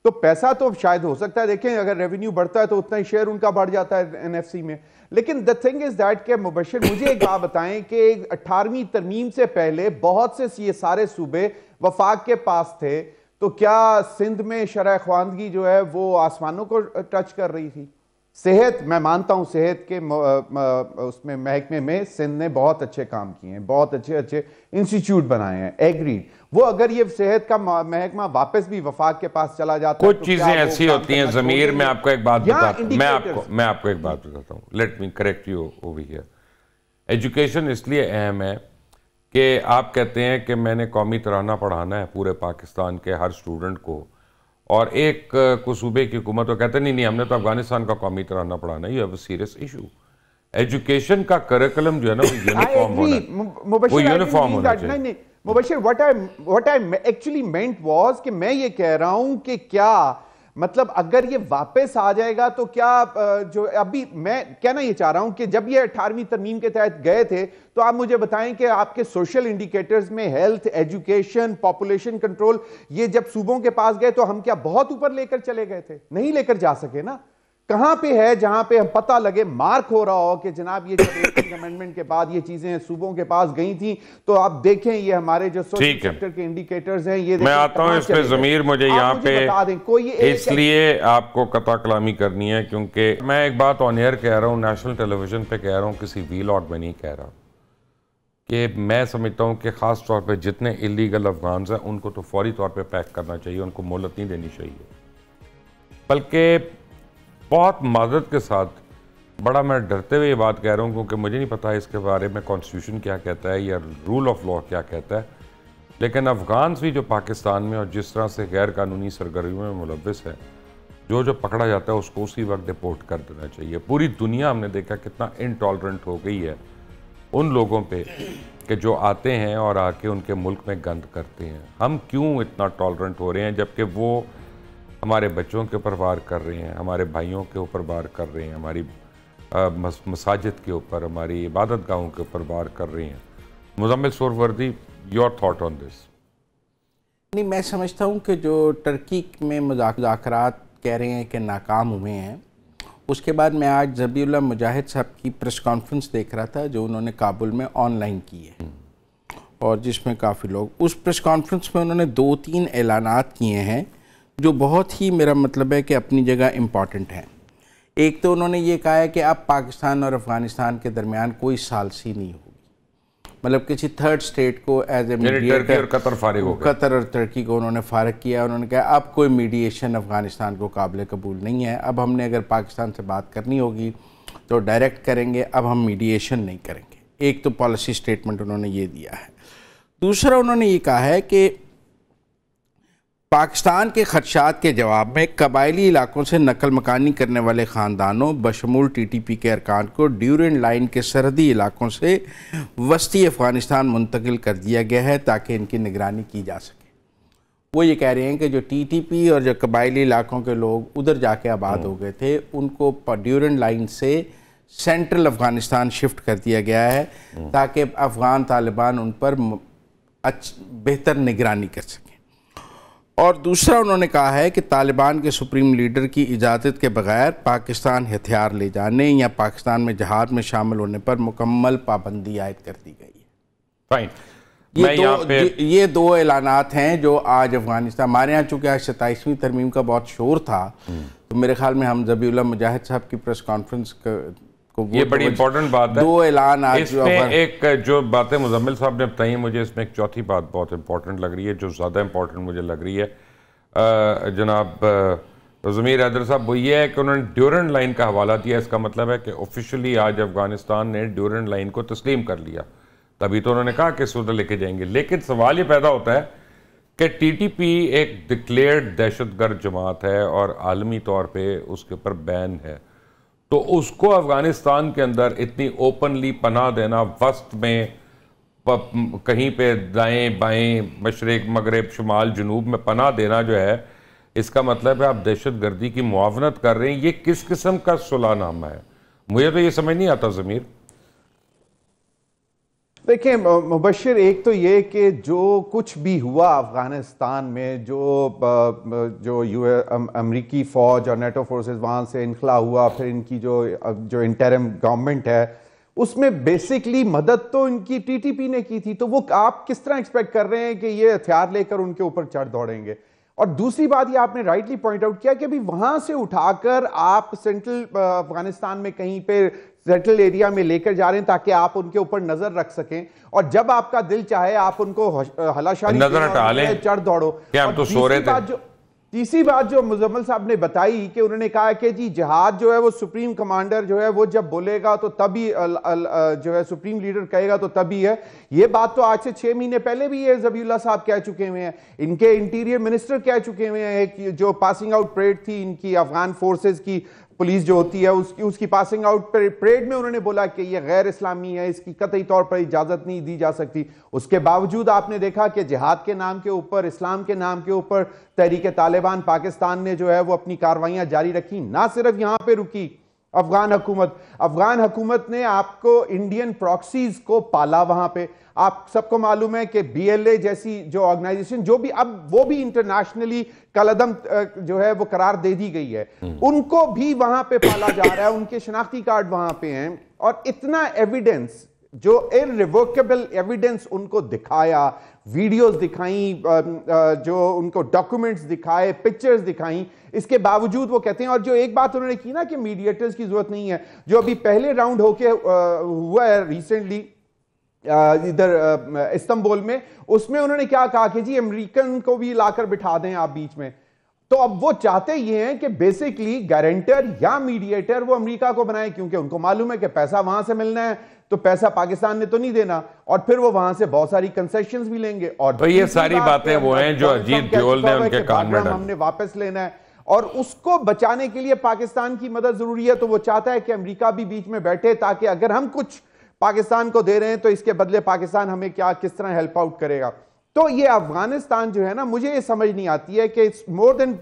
Speaker 4: تو پیسہ تو شاید ہو سکتا ہے, دیکھیں اگر ریونیو بڑھتا ہے تو اتنا ہی شیئر ان کا بڑھ جاتا ہے این ایف سی میں. لیکن the thing is that کہ مبشر مجھے ایک بات بتائیں کہ 18ویں ترمیم سے پہلے بہت سے یہ سارے صوبے وفاق کے پاس تھے, تو کیا سندھ میں شرح خواندگی جو ہے وہ آسمانوں کو ٹچ کر رہی تھی؟ صحت, میں مانتا ہوں صحت کے اس میں محکمے میں سندھ نے بہت اچھے کام کیے ہیں, بہت اچھے انسٹیٹیوٹ بنائے ہیں, ایگریڈ. وہ اگر یہ صحت کا محکمہ واپس بھی وفاق کے پاس چلا جاتا ہے,
Speaker 1: کچھ چیزیں ایسی ہوتی ہیں ضمیر, میں آپ کو ایک بات بتاتا ہوں, let me correct you over here. Education اس لیے اہم ہے کہ آپ کہتے ہیں کہ میں نے قومی ترانہ پڑھانا ہے پورے پاکستان کے ہر اسٹوڈنٹ کو, اور ایک صوبے کی حکومت کو کہتے ہیں نہیں ہم نے تو افغانستان کا قومی ترانہ پڑھانا ہے. You have a serious issue. Education کا کریکولم جو ہے نا وہ یونیفارم ہونا چاہیے.
Speaker 4: مبشر what I actually meant was کہ میں یہ کہہ رہا ہوں کہ کیا مطلب اگر یہ واپس آ جائے گا تو کیا جو ابھی میں کہنا یہ چاہ رہا ہوں کہ جب یہ 18ویں ترمیم کے تحت گئے تھے تو آپ مجھے بتائیں کہ آپ کے سوشل انڈیکیٹرز میں ہیلتھ, ایجوکیشن, پاپولیشن کنٹرول, یہ جب صوبوں کے پاس گئے تو ہم کیا بہت اوپر لے کر چلے گئے تھے؟ نہیں لے کر جا سکے نا. کہاں پہ ہے جہاں پہ ہم پتہ لگے مارک ہو رہا ہو کہ جناب یہ جب 18 امینڈمنٹ کے بعد یہ چیزیں صوبوں کے پاس گئی تھیں, تو آپ دیکھیں یہ ہمارے جو سوشل سیکٹر کے انڈیکیٹرز ہیں, یہ
Speaker 1: میں آتا ہوں اس پہ ضمیر, مجھے یہاں پہ اس لیے آپ کو قطع کلامی کرنی ہے کیونکہ میں ایک بات آن ایئر کہہ رہا ہوں, نیشنل ٹیلی ویژن پہ کہہ رہا ہوں, کسی ویلاگ میں نہیں کہہ رہا, کہ میں سمجھتا ہوں کہ خاص طور پہ جتنے اللیگل افغانز ہیں ان کو تو فوری طور پہ پیک کرنا چاہیے, ان کو مہلت نہیں دینی چاہیے. بلکہ بہت معذرت کے ساتھ, بڑا میں ڈرتے ہوئے یہ بات کہہ رہا ہوں کیونکہ مجھے نہیں پتا اس کے بارے میں کانسٹیٹیوشن کیا کہتا ہے یا رول آف لا کیا کہتا ہے, لیکن افغانز بھی جو پاکستان میں اور جس طرح سے غیر قانونی سرگرمیوں میں ملوث ہے, جو پکڑا جاتا ہے اس کو اسی وقت ڈپورٹ کر دینا چاہیے. پوری دنیا ہم نے دیکھا کتنا انٹالرنٹ ہو گئی ہے ان لوگوں پہ کہ جو آتے ہیں اور آ کے ان کے ملک میں گند کرتے ہیں. ہم کیوں اتنا ٹالرنٹ ہو رہے ہیں جبکہ وہ ہمارے بچوں کے اوپر وار کر رہے ہیں, ہمارے بھائیوں کے اوپر وار کر رہے ہیں, ہماری مساجد کے اوپر, ہماری عبادت گاہوں کے اوپر وار کر رہے ہیں. مزمل سہروردی, یور تھاٹ آن دس؟
Speaker 2: نہیں, میں سمجھتا ہوں کہ جو ٹرکی میں مذاکرات کہہ رہے ہیں کہ ناکام ہوئے ہیں, اس کے بعد میں آج ذبیح اللہ مجاہد صاحب کی پریس کانفرنس دیکھ رہا تھا جو انہوں نے کابل میں آن لائن کی ہے, اور جس میں کافی لوگ, اس پریس کانفرنس میں انہوں نے 2-3 اعلانات کیے ہیں جو بہت ہی میرا مطلب ہے کہ اپنی جگہ امپورٹنٹ ہیں. ایک تو انہوں نے یہ کہا ہے کہ اب پاکستان اور افغانستان کے درمیان کوئی ثالثی نہیں ہوگی, مطلب کسی تھرڈ سٹیٹ کو ایز اے میڈیٹر, قطر اور ترکی کو انہوں نے فارغ کیا. انہوں نے کہا اب کوئی میڈیشن افغانستان کو قابل قبول نہیں ہے, اب ہم نے اگر پاکستان سے بات کرنی ہوگی تو ڈائریکٹ کریں گے، اب ہم میڈیشن نہیں کریں گے۔ ایک تو پالیسی سٹیٹمنٹ انہوں نے یہ دیا ہے۔ دوسرا انہوں نے یہ کہا ہے کہ پاکستان کے خدشات کے جواب میں قبائلی علاقوں سے نقل مکانی کرنے والے خاندانوں بشمول ٹی ٹی پی کے ارکان کو ڈیورنڈ لائن کے سرحدی علاقوں سے وسطی افغانستان منتقل کر دیا گیا ہے تاکہ ان کی نگرانی کی جا سکے۔ وہ یہ کہہ رہے ہیں کہ جو ٹی ٹی پی اور جو قبائلی علاقوں کے لوگ ادھر جا کے آباد ہو گئے تھے ان کو ڈیورنڈ لائن سے سینٹرل افغانستان شفٹ کر دیا گیا ہے تاکہ افغان طالبان ان پر بہتر نگرانی کر سکیں۔ اور دوسرا انہوں نے کہا ہے کہ طالبان کے سپریم لیڈر کی اجازت کے بغیر پاکستان ہتھیار لے جانے یا پاکستان میں جہاد میں شامل ہونے پر مکمل پابندی عائد کر دی گئی ہے۔ یہ دو اعلانات ہیں جو آج افغانستان، ہمارے ہاں چونکہ آج 27ویں ترمیم کا بہت شور تھا تو میرے خیال میں ہم ذبیح اللہ مجاہد صاحب کی پریس کانفرنس کو
Speaker 1: یہ بڑی امپورٹنٹ بات ہے۔
Speaker 2: دو اعلان آج
Speaker 1: اس میں ایک جو باتیں مزمل صاحب نے بتائی ہیں، مجھے اس میں ایک چوتھی بات بہت امپورٹنٹ لگ رہی ہے جو زیادہ امپورٹنٹ مجھے لگ رہی ہے جناب ضمیر حیدر صاحب، وہ یہ ہے کہ انہوں نے ڈیورنڈ لائن کا حوالہ دیا۔ اس کا مطلب ہے کہ آفیشلی آج افغانستان نے ڈیورنڈ لائن کو تسلیم کر لیا، تبھی تو انہوں نے کہا کہ اس ادھر لے کے جائیں گے۔ لیکن سوال یہ پیدا ہوتا ہے کہ ٹی ٹی پی ایک ڈکلیئرڈ دہشت گرد جماعت ہے اور عالمی طور پہ اس کے اوپر بین ہے، تو اس کو افغانستان کے اندر اتنی اوپنلی پناہ دینا، وسط میں کہیں پہ دائیں بائیں مشرق مغرب شمال جنوب میں پناہ دینا جو ہے، اس کا مطلب ہے آپ دہشت گردی کی معاونت کر رہے ہیں۔ یہ کس قسم کا صلح نامہ ہے؟ مجھے تو یہ سمجھ نہیں آتا ضمیر۔
Speaker 4: دیکھیں مبشر، ایک تو یہ کہ جو کچھ بھی ہوا افغانستان میں، جو امریکی فوج اور نیٹو فورسز وہاں سے انخلا ہوا، پھر ان کی جو انٹرم گورنمنٹ ہے، اس میں بیسکلی مدد تو ان کی ٹی ٹی پی نے کی تھی، تو وہ آپ کس طرح ایکسپیکٹ کر رہے ہیں کہ یہ ہتھیار لے کر ان کے اوپر چڑھ دوڑیں گے؟ اور دوسری بات یہ آپ نے رائٹلی پوائنٹ آؤٹ کیا کہ ابھی وہاں سے اٹھا کر آپ سینٹرل افغانستان میں کہیں پہ سینٹرل ایریا میں لے کر جا رہے ہیں تاکہ آپ ان کے اوپر نظر رکھ سکیں، اور جب آپ کا دل چاہے آپ ان کو ہلاشاری
Speaker 1: نظر ہٹا لیں،
Speaker 4: چڑھ دوڑو۔
Speaker 1: کہ ہم تو سو رہے تھے۔
Speaker 4: تیسری بات جو مزمل صاحب نے بتائی کہ انہوں نے کہا کہ جی جہاد جو ہے وہ سپریم کمانڈر جو ہے وہ جب بولے گا تو تبھی جو ہے سپریم لیڈر کہے گا تو تبھی ہے۔ یہ بات تو آج سے 6 مہینے پہلے بھی یہ ذبیح اللہ صاحب کہہ چکے ہوئے ہیں، ان کے انٹیریئر منسٹر کہہ چکے ہوئے ہیں، ایک جو پاسنگ آؤٹ پریڈ تھی ان کی افغان فورسز کی، پولیس جو ہوتی ہے اس کی پاسنگ آؤٹ پریڈ میں انہوں نے بولا کہ یہ غیر اسلامی ہے، اس کی قطعی طور پر اجازت نہیں دی جا سکتی۔ اس کے باوجود آپ نے دیکھا کہ جہاد کے نام کے اوپر، اسلام کے نام کے اوپر تحریک طالبان پاکستان نے جو ہے وہ اپنی کاروائیاں جاری رکھی۔ نہ صرف یہاں پہ رکی افغان حکومت نے آپ کو انڈین پراکسیز کو پالا وہاں پہ۔ آپ سب کو معلوم ہے کہ بی ایل اے جیسی جو آرگنائزیشن جو بھی اب وہ بھی انٹرنیشنلی کالعدم جو ہے وہ قرار دے دی گئی ہے، ان کو بھی وہاں پہ پالا جا رہا ہے، ان کے شناختی کارڈ وہاں پہ ہیں، اور اتنا ایویڈنس جو irrevocable ایویڈنس ان کو دکھایا، ویڈیوز دکھائیں، جو ان کو ڈاکومنٹس دکھائے، پکچرز دکھائیں، اس کے باوجود وہ کہتے ہیں۔ اور جو ایک بات انہوں نے کی نا کہ میڈیٹرز کی ضرورت نہیں ہے، جو ابھی پہلے راؤنڈ ہو کے ہوا ہے ریسنٹلی ادھر استنبول میں، اس میں انہوں نے کیا کہا کہ جی امریکن کو بھی لا کر بٹھا دیں آپ بیچ میں۔ تو اب وہ چاہتے یہ ہیں کہ بیسکلی گارنٹر یا میڈیٹر وہ امریکہ کو بنائے، کیونکہ ان کو معلوم ہے کہ پیسہ وہاں سے ملنا ہے تو پیسہ پاکستان نے تو نہیں دینا، اور پھر وہ وہاں سے بہت ساری کنسیشنز بھی لیں گے۔ اور
Speaker 1: تو یہ ساری باتیں وہ ہیں جو اجیت ڈیول نے ان کے کان میں ڈالی،
Speaker 4: ہم نے واپس لینا ہے، اور اس کو بچانے کے لیے پاکستان کی مدد ضروری ہے، تو وہ چاہتا ہے کہ امریکہ بھی بیچ میں بیٹھے تاکہ اگر ہم کچھ پاکستان کو دے رہے ہیں تو اس کے بدلے پاکستان ہمیں کس طرح ہیلپ آؤٹ کرے گا۔ تو یہ افغانستان جو ہے نا، مجھے یہ سمجھ نہیں آتی ہے کہ more than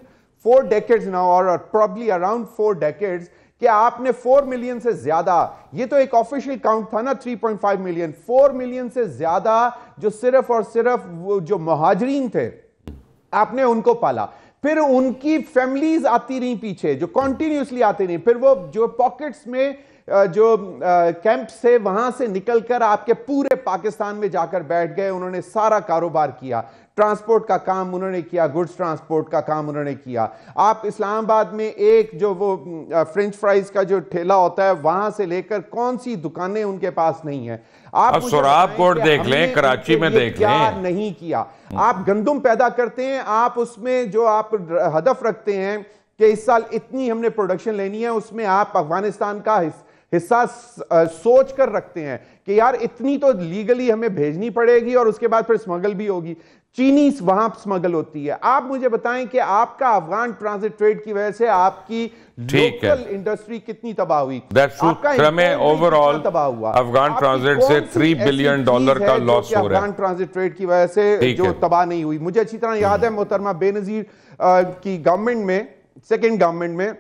Speaker 4: 4 decades now or probably around 4 decades کہ آپ نے 4 ملین سے زیادہ، یہ تو ایک آفیشل کاؤنٹ تھا نا 3.5 ملین، 4 ملین سے زیادہ جو صرف اور صرف جو مہاجرین تھے آپ نے ان کو پالا، پھر ان کی فیملیز آتی رہیں پیچھے جو کنٹینیوسلی آتی رہیں، پھر وہ جو پاکٹس میں جو کیمپ سے وہاں سے نکل کر آپ کے پورے پاکستان میں جا کر بیٹھ گئے، انہوں نے سارا کاروبار کیا، ٹرانسپورٹ کا کام انہوں نے کیا، گڈز ٹرانسپورٹ کا کام انہوں نے کیا۔ آپ اسلام آباد میں ایک جو وہ فرینچ فرائز کا جو ٹھیلا ہوتا ہے وہاں سے لے کر کون سی دکانیں ان کے پاس نہیں ہیں۔ آپ
Speaker 1: سوراب کوٹ دیکھ لیں، کراچی میں دیکھ لیں،
Speaker 4: کیا نہیں کیا۔ آپ گندم پیدا کرتے ہیں، آپ اس میں جو آپ ہدف رکھتے ہیں کہ اس سال اتنی ہم نے پروڈکشن لینی ہے، اس میں آپ افغانستان کا حصہ سوچ کر رکھتے ہیں کہ یار اتنی تو لیگلی ہمیں بھیجنی پڑے گی اور اس کے بعد پھر سمگل بھی ہوگی. چینی وہاں سمگل ہوتی ہے. آپ مجھے بتائیں کہ آپ کا افغان ٹرانزٹ ٹریڈ کی وجہ سے آپ کی لوکل انڈسٹری کتنی تباہ ہوئی؟
Speaker 1: تباہ ہوا. افغان ٹرانزٹ سے $3 بلین کا لاس ہو رہا ہے.
Speaker 4: افغان ٹرانزٹ ٹریڈ کی وجہ سے جو تباہ نہیں ہوئی. مجھے اچھی طرح یاد ہے محترمہ بے نظیر کی گورنمنٹ میں، سیکنڈ گورنمنٹ میں،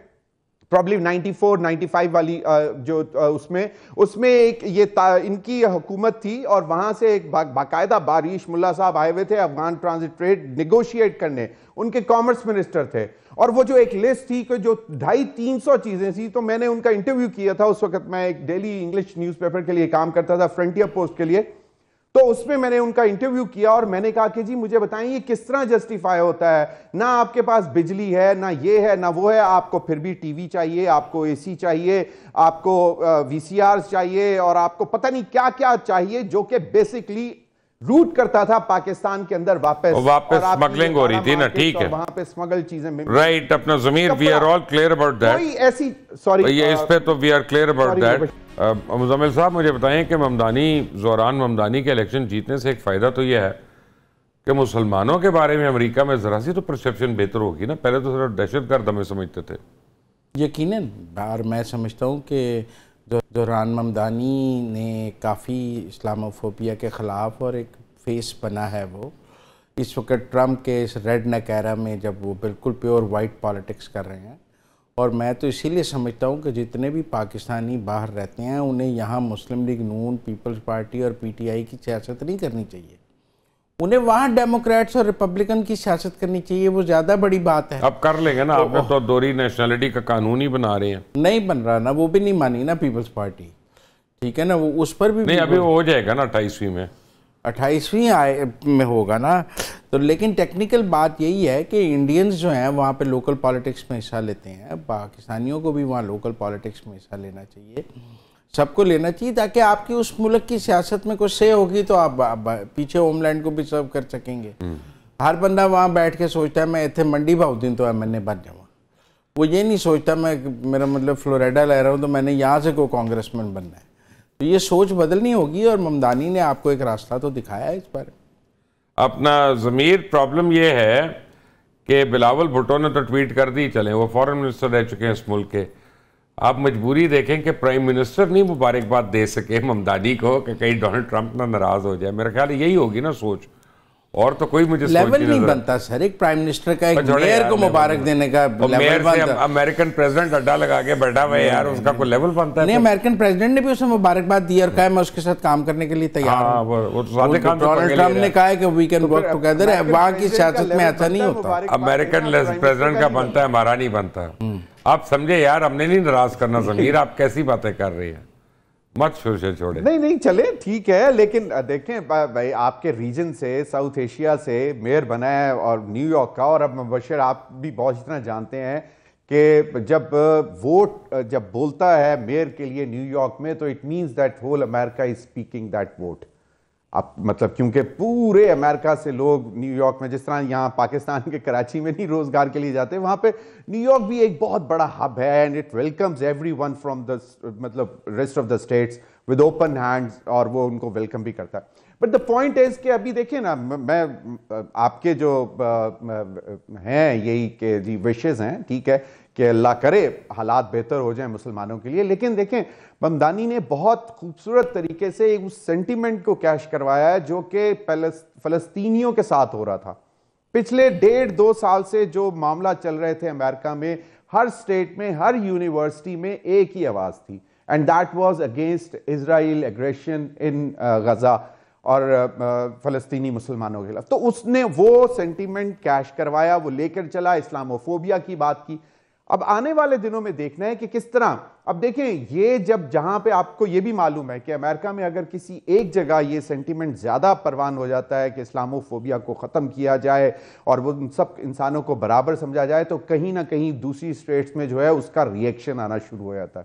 Speaker 4: probably 94-95 والی جو اس میں ایک یہ ان کی حکومت تھی اور وہاں سے ایک باقاعدہ باریش ملا صاحب آئے ہوئے تھے افغان ٹرانزٹ ٹریڈ نیگوشیٹ کرنے. ان کے کامرس منسٹر تھے اور وہ جو ایک لسٹ تھی کہ جو 250-300 چیزیں تھی، تو میں نے ان کا انٹرویو کیا تھا. اس وقت میں ایک ڈیلی انگلش نیوز پیپر کے لیے کام کرتا تھا، فرنٹیئر پوسٹ کے لیے. تو اس میں نے ان کا انٹرویو کیا اور میں نے کہا کہ جی مجھے بتائیں یہ کس طرح جسٹیفائی ہوتا ہے، نہ آپ کے پاس بجلی ہے، نہ یہ ہے، نہ وہ ہے، آپ کو پھر بھی ٹی وی چاہیے، آپ کو اے سی چاہیے، آپ کو وی سی آرز چاہیے، اور آپ کو پتہ نہیں کیا کیا چاہیے، جو کہ بیسکلی روٹ کرتا تھا پاکستان کے اندر واپس
Speaker 1: سمگلنگ ہو رہی تھی نا. ٹھیک ہے،
Speaker 4: وہاں پہ سمگل چیزیں
Speaker 1: رائٹ. اپنا ضمیر we are all clear about that.
Speaker 4: کوئی ایسی سوری
Speaker 1: یہ اس پہ تو we are clear about that. Muzammil صاحب مجھے بتائیں کہ زوران ممدانی کے الیکشن جیتنے سے ایک فائدہ تو یہ ہے کہ مسلمانوں کے بارے میں امریکہ میں ذرا سی تو پرسیپشن بہتر ہوگی نا. پہلے تو صرف دہشت گرد ہمیں سمجھتے تھے.
Speaker 2: یقیناً. اور میں سمجھتا ہوں کہ زوران ممدانی نے کافی اسلاموفوبیا کے خلاف اور ایک فیس بنا ہے. وہ اس وقت ٹرمپ کے اس ریڈ نیک ایرا میں جب وہ بالکل پیور وائٹ پالیٹکس کر رہے ہیں، اور میں تو اسی لیے سمجھتا ہوں کہ جتنے بھی پاکستانی باہر رہتے ہیں انہیں یہاں مسلم لیگ نون، پیپلز پارٹی اور پی ٹی آئی کی سیاست نہیں کرنی چاہیے. انہیں وہاں ڈیموکریٹس اور ریپبلکن کی سیاست کرنی چاہیے. وہ زیادہ بڑی بات ہے.
Speaker 1: اب کر لیں گے نا. آپ نے تو دوہری نیشنلٹی کا قانون ہی بنا رہے ہیں.
Speaker 2: نہیں بن رہا نا، وہ بھی نہیں مانی نا پیپلز پارٹی. ٹھیک ہے نا، وہ اس پر بھی
Speaker 1: نہیں. ابھی وہ ہو جائے گا نا 28ویں میں.
Speaker 2: 28ویں میں ہوگا نا. تو لیکن ٹیکنیکل بات یہی ہے کہ انڈینز جو ہیں وہاں پہ لوکل پالیٹکس میں حصہ لیتے ہیں. پاکستانیوں کو بھی وہاں لوکل پالیٹکس میں حصہ لینا چاہیے. سب کو لینا چاہیے تاکہ آپ کی اس ملک کی سیاست میں کوئی سے ہوگی تو آپ پیچھے ہوم لینڈ کو بھی سرو کر سکیں گے. ہر بندہ وہاں بیٹھ کے سوچتا ہے میں اتنے منڈی بہاؤدین تو ایم این اے بن جاؤں. وہ یہ نہیں سوچتا میں میرا مطلب فلوریڈا لے رہا ہوں تو میں نے یہاں سے کوئی کانگریس مین بننا ہے. تو یہ سوچ بدلنی ہوگی اور ممدانی نے آپ کو ایک راستہ تو دکھایا ہے اس پر.
Speaker 1: اپنا ضمیر پرابلم یہ ہے کہ بلاول بھٹو نے تو ٹویٹ کر دی چلیں، وہ فورن منسٹر رہ چکے ہیں اس ملک کے. آپ مجبوری دیکھیں کہ پرائم منسٹر نہیں مبارکباد دے سکے ممدانی کو کہ کہیں ڈونلڈ ٹرمپ نہ ناراض ہو جائے. میرا خیال یہی ہوگی نا سوچ. اور تو کوئی مجھے
Speaker 2: لیول نہیں بنتا سر ایک پرائم منسٹر کا ایک میئر کو مبارک دینے کا لیول بنتا.
Speaker 1: امریکن پریزیڈنٹ اڈا لگا کے بیٹھا ہوا ہے یار، اس کا کوئی لیول بنتا ہے.
Speaker 2: نہیں، امریکن پریزیڈنٹ نے بھی اسے مبارکباد دی اور کہا میں اس کے ساتھ کام کرنے کے لیے تیار ہوں.
Speaker 1: وہ تو صادق خان
Speaker 2: ڈونلڈ ٹرمپ نے کہا ہے کہ وی کین ورک ٹوگیدر. وہاں کی سیاست میں ایسا نہیں ہوتا.
Speaker 1: امریکن پریزیڈنٹ کا بنتا ہے، ہمارا نہیں بنتا. آپ سمجھے یار، ہم نے نہیں ناراض کرنا ضمیر. آپ کیسی باتیں کر رہی ہیں؟ مت شوشے چھوڑے.
Speaker 4: نہیں چلے ٹھیک ہے، لیکن دیکھیں بھائی آپ کے ریجن سے، ساؤتھ ایشیا سے میئر بنا ہے اور نیو یارک کا. اور اب مبشر آپ بھی بہت اتنا جانتے ہیں کہ جب ووٹ جب بولتا ہے میئر کے لیے نیو یارک میں تو it means that whole America is speaking that vote. اب مطلب کیونکہ پورے امریکہ سے لوگ نیو یارک میں، جس طرح یہاں پاکستان کے کراچی میں نہیں روزگار کے لیے جاتے، وہاں پہ نیو یارک بھی ایک بہت بڑا ہب ہے and it welcomes every one from the مطلب rest of the states with open hands, اور وہ ان کو ویلکم بھی کرتا ہے. بٹ دا پوائنٹ از کہ ابھی دیکھیں نا، میں آپ کے جو ہیں یہی کہ جی وشز ہیں، ٹھیک ہے کہ اللہ کرے حالات بہتر ہو جائیں مسلمانوں کے لیے، لیکن دیکھیں ممدانی نے بہت خوبصورت طریقے سے اس سینٹیمنٹ کو کیش کروایا ہے جو کہ فلسطینیوں کے ساتھ ہو رہا تھا. پچھلے 1.5-2 سال سے جو معاملہ چل رہے تھے امریکہ میں، ہر سٹیٹ میں، ہر یونیورسٹی میں ایک ہی آواز تھی، and that was against Israel aggression in Gaza اور فلسطینی مسلمانوں کے خلاف. تو اس نے وہ سینٹیمنٹ کیش کروایا، وہ لے کر چلا، اسلاموفوبیا کی بات کی. اب آنے والے دنوں میں دیکھنا ہے کہ کس طرح. اب دیکھیں یہ جہاں پہ آپ کو یہ بھی معلوم ہے کہ امریکہ میں اگر کسی ایک جگہ یہ سینٹیمنٹ زیادہ پروان ہو جاتا ہے کہ اسلاموفوبیا کو ختم کیا جائے اور وہ سب انسانوں کو برابر سمجھا جائے، تو کہیں نہ کہیں دوسری اسٹیٹس میں جو ہے اس کا ریئیکشن آنا شروع ہو جاتا ہے.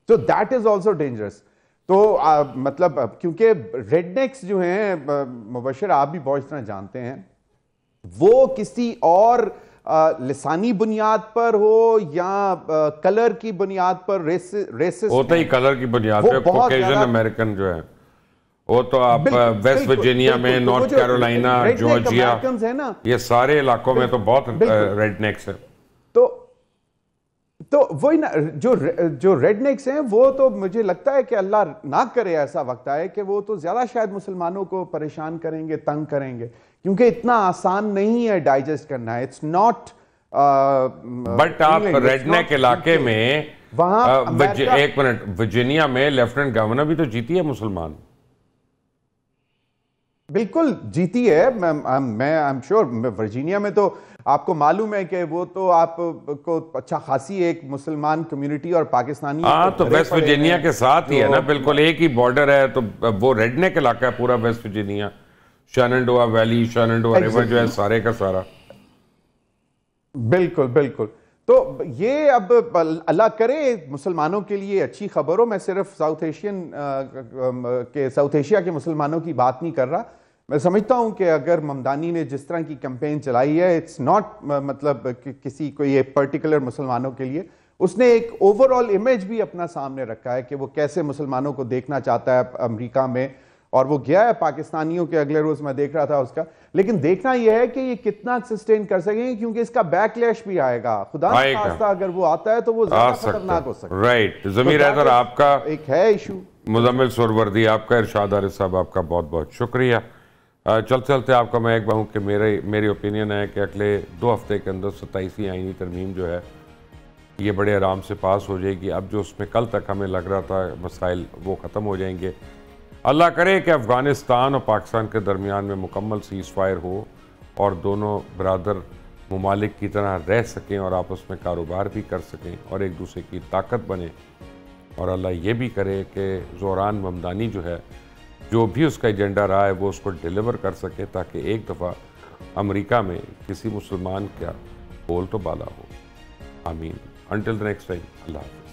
Speaker 4: تو دیٹ از آلسو ڈینجرس. تو مطلب کیونکہ ریڈ نیکس جو ہیں، مبشر آپ بھی بہت طرح جانتے ہیں، وہ کسی اور لسانی بنیاد پر ہو یا کلر کی بنیاد پر ریسسٹ
Speaker 1: ہوتا ہی کلر کی بنیاد پہ. کوکیشن امریکن جو ہے وہ تو آپ ویسٹ ورجینیا میں، نارتھ کیرولینا، جارجیا، یہ سارے علاقوں میں تو بہت ریڈ نیکس ہیں.
Speaker 4: تو وہی نا جو ریڈ نیکس ہیں وہ تو مجھے لگتا ہے کہ اللہ نہ کرے ایسا وقت آئے کہ وہ تو زیادہ شاید مسلمانوں کو پریشان کریں گے، تنگ کریں گے، کیونکہ اتنا آسان نہیں ہے ڈائجسٹ کرنا ہے. اٹس ناٹ
Speaker 1: بٹ آپ ریڈ نیک علاقے میں ایک منٹ، ورجینیا میں لیفٹنٹ گورنر بھی تو جیتی ہے مسلمان.
Speaker 4: بالکل جیتی ہے. میں ایم شور ورجینیا میں تو آپ کو معلوم ہے کہ وہ تو آپ کو اچھا خاصی ایک مسلمان کمیونٹی اور پاکستانی،
Speaker 1: ہاں تو ویسٹ ورجینیا کے ساتھ ہی ہے نا، بالکل ایک ہی بارڈر ہے. تو وہ ریڈ نیک علاقہ ہے پورا ویسٹ ورجینیا، شیننڈووا ویلی، شیننڈووا ریور جو ہے سارے کا سارا.
Speaker 4: بالکل بالکل. تو یہ اب اللہ کرے مسلمانوں کے لیے اچھی خبر ہو. میں صرف ساؤتھ ایشیا کے مسلمانوں کی بات نہیں کر رہا. میں سمجھتا ہوں کہ اگر ممدانی نے جس طرح کی کیمپین چلائی ہے، اٹس ناٹ مطلب کسی کوئی ایک پرٹیکولر مسلمانوں کے لیے، اس نے ایک اوور آل امیج بھی اپنا سامنے رکھا ہے کہ وہ کیسے مسلمانوں کو دیکھنا چاہتا ہے امریکہ میں. اور وہ گیا ہے پاکستانیوں کے، اگلے روز میں دیکھ رہا تھا اس کا. لیکن دیکھنا یہ ہے کہ یہ کتنا سسٹین کر سکیں گے، کیونکہ اس کا بیک لیش بھی آئے گا. خدا نہ خواستہ اگر وہ آتا ہے تو وہ زیادہ خطرناک ہو سکتا ہے.
Speaker 1: رائٹ. ضمیر حیدر آپ کا
Speaker 4: ایک ہے ایشو.
Speaker 1: مزمل سہروردی آپ کا، ارشاد عارف صاحب آپ کا بہت بہت شکریہ. چلتے چلتے آپ کا میں ایک بہوں کہ میری اوپینین ہے کہ اگلے 2 ہفتے کے اندر 27ویں آئینی ترمیم جو ہے یہ بڑے آرام سے پاس ہو جائے گی. اب جو اس میں کل تک ہمیں لگ رہا تھا مسائل وہ ختم ہو جائیں گے. اللہ کرے کہ افغانستان اور پاکستان کے درمیان میں مکمل سیز فائر ہو اور دونوں برادر ممالک کی طرح رہ سکیں اور آپس میں کاروبار بھی کر سکیں اور ایک دوسرے کی طاقت بنے. اور اللہ یہ بھی کرے کہ زوران ممدانی جو ہے، جو بھی اس کا ایجنڈا رہا ہے وہ اس کو ڈیلیور کر سکے، تاکہ ایک دفعہ امریکہ میں کسی مسلمان کا بول تو بالا ہو. آمین. انٹل نیکسٹ ٹائم، اللہ حافظ.